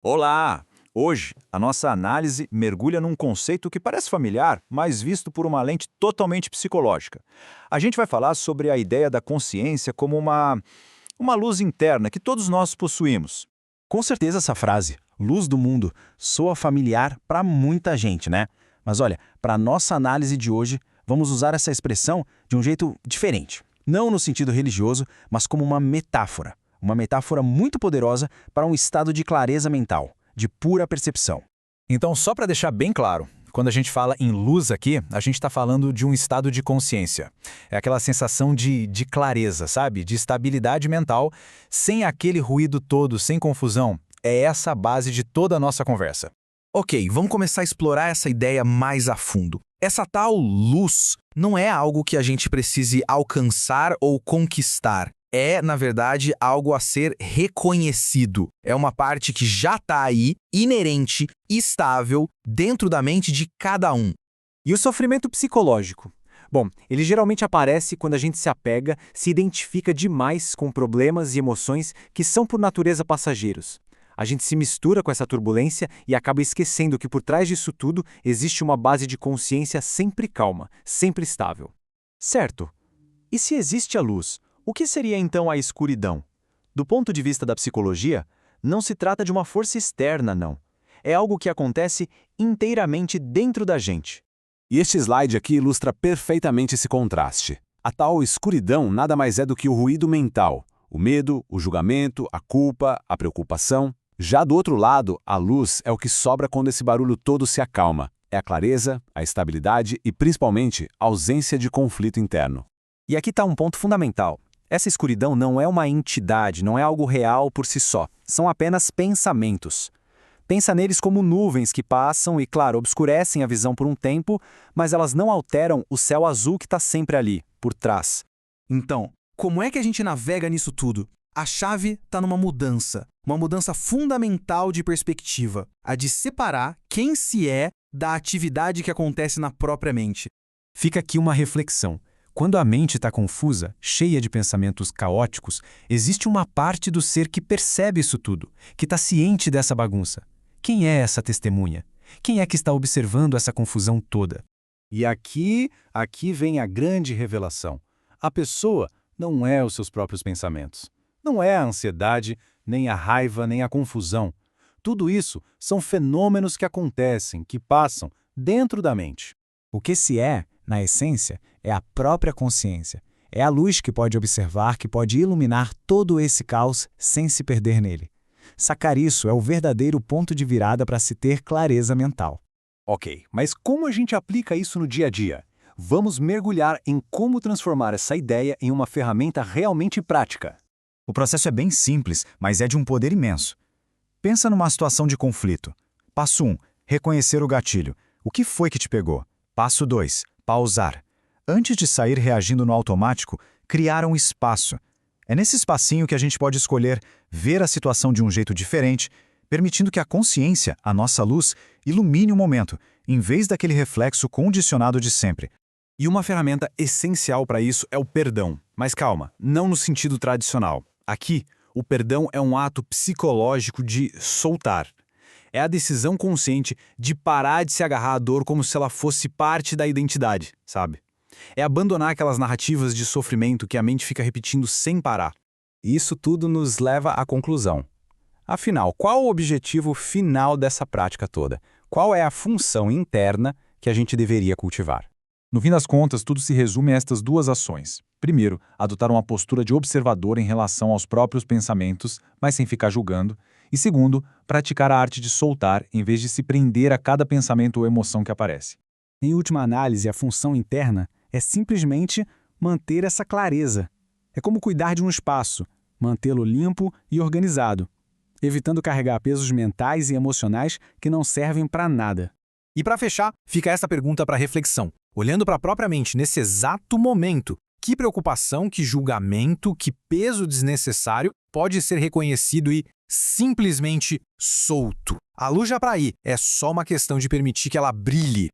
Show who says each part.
Speaker 1: Olá! Hoje, a nossa análise mergulha num conceito que parece familiar, mas visto por uma lente totalmente psicológica. A gente vai falar sobre a ideia da consciência como uma luz interna que todos nós possuímos.
Speaker 2: Com certeza essa frase, luz do mundo, soa familiar para muita gente, né? Mas olha, para nossa análise de hoje, vamos usar essa expressão de um jeito diferente. Não no sentido religioso, mas como uma metáfora. Uma metáfora muito poderosa para um estado de clareza mental, de pura percepção.
Speaker 3: Então, só para deixar bem claro, quando a gente fala em luz aqui, a gente está falando de um estado de consciência. É aquela sensação de clareza, sabe? De estabilidade mental, sem aquele ruído todo, sem confusão. É essa a base de toda a nossa conversa.
Speaker 4: Ok, vamos começar a explorar essa ideia mais a fundo. Essa tal luz não é algo que a gente precise alcançar ou conquistar. É, na verdade, algo a ser reconhecido. É uma parte que já está aí, inerente, estável, dentro da mente de cada um.
Speaker 5: E o sofrimento psicológico? Bom, ele geralmente aparece quando a gente se apega, se identifica demais com problemas e emoções que são por natureza passageiros. A gente se mistura com essa turbulência e acaba esquecendo que por trás disso tudo existe uma base de consciência sempre calma, sempre estável. Certo. E se existe a luz, o que seria então a escuridão? Do ponto de vista da psicologia, não se trata de uma força externa, não. É algo que acontece inteiramente dentro da gente.
Speaker 6: E este slide aqui ilustra perfeitamente esse contraste. A tal escuridão nada mais é do que o ruído mental, o medo, o julgamento, a culpa, a preocupação. Já do outro lado, a luz é o que sobra quando esse barulho todo se acalma. É a clareza, a estabilidade e, principalmente, a ausência de conflito interno.
Speaker 2: E aqui está um ponto fundamental. Essa escuridão não é uma entidade, não é algo real por si só. São apenas pensamentos. Pensa neles como nuvens que passam e, claro, obscurecem a visão por um tempo, mas elas não alteram o céu azul que está sempre ali, por trás.
Speaker 4: Então, como é que a gente navega nisso tudo? A chave está numa mudança, uma mudança fundamental de perspectiva, a de separar quem se é da atividade que acontece na própria mente.
Speaker 2: Fica aqui uma reflexão. Quando a mente está confusa, cheia de pensamentos caóticos, existe uma parte do ser que percebe isso tudo, que está ciente dessa bagunça. Quem é essa testemunha? Quem é que está observando essa confusão toda?
Speaker 7: E aqui vem a grande revelação. A pessoa não é os seus próprios pensamentos. Não é a ansiedade, nem a raiva, nem a confusão. Tudo isso são fenômenos que acontecem, que passam dentro da mente.
Speaker 2: O que se é, na essência, é a própria consciência. É a luz que pode observar, que pode iluminar todo esse caos sem se perder nele. Sacar isso é o verdadeiro ponto de virada para se ter clareza mental.
Speaker 7: Ok, mas como a gente aplica isso no dia a dia? Vamos mergulhar em como transformar essa ideia em uma ferramenta realmente prática.
Speaker 2: O processo é bem simples, mas é de um poder imenso. Pensa numa situação de conflito. Passo 1. Reconhecer o gatilho. O que foi que te pegou? Passo 2. Pausar. Antes de sair reagindo no automático, criar um espaço. É nesse espacinho que a gente pode escolher ver a situação de um jeito diferente, permitindo que a consciência, a nossa luz, ilumine o momento, em vez daquele reflexo condicionado de sempre.
Speaker 6: E uma ferramenta essencial para isso é o perdão. Mas calma, não no sentido tradicional. Aqui, o perdão é um ato psicológico de soltar. É a decisão consciente de parar de se agarrar à dor como se ela fosse parte da identidade, sabe? É abandonar aquelas narrativas de sofrimento que a mente fica repetindo sem parar.
Speaker 3: Isso tudo nos leva à conclusão. Afinal, qual o objetivo final dessa prática toda? Qual é a função interna que a gente deveria cultivar?
Speaker 1: No fim das contas, tudo se resume a estas duas ações. Primeiro, adotar uma postura de observador em relação aos próprios pensamentos, mas sem ficar julgando. E segundo, praticar a arte de soltar, em vez de se prender a cada pensamento ou emoção que aparece.
Speaker 2: Em última análise, a função interna é simplesmente manter essa clareza. É como cuidar de um espaço, mantê-lo limpo e organizado, evitando carregar pesos mentais e emocionais que não servem para nada.
Speaker 4: E para fechar, fica essa pergunta para reflexão. Olhando para a própria mente nesse exato momento, que preocupação, que julgamento, que peso desnecessário pode ser reconhecido e simplesmente solto? A luz já para aí, é só uma questão de permitir que ela brilhe.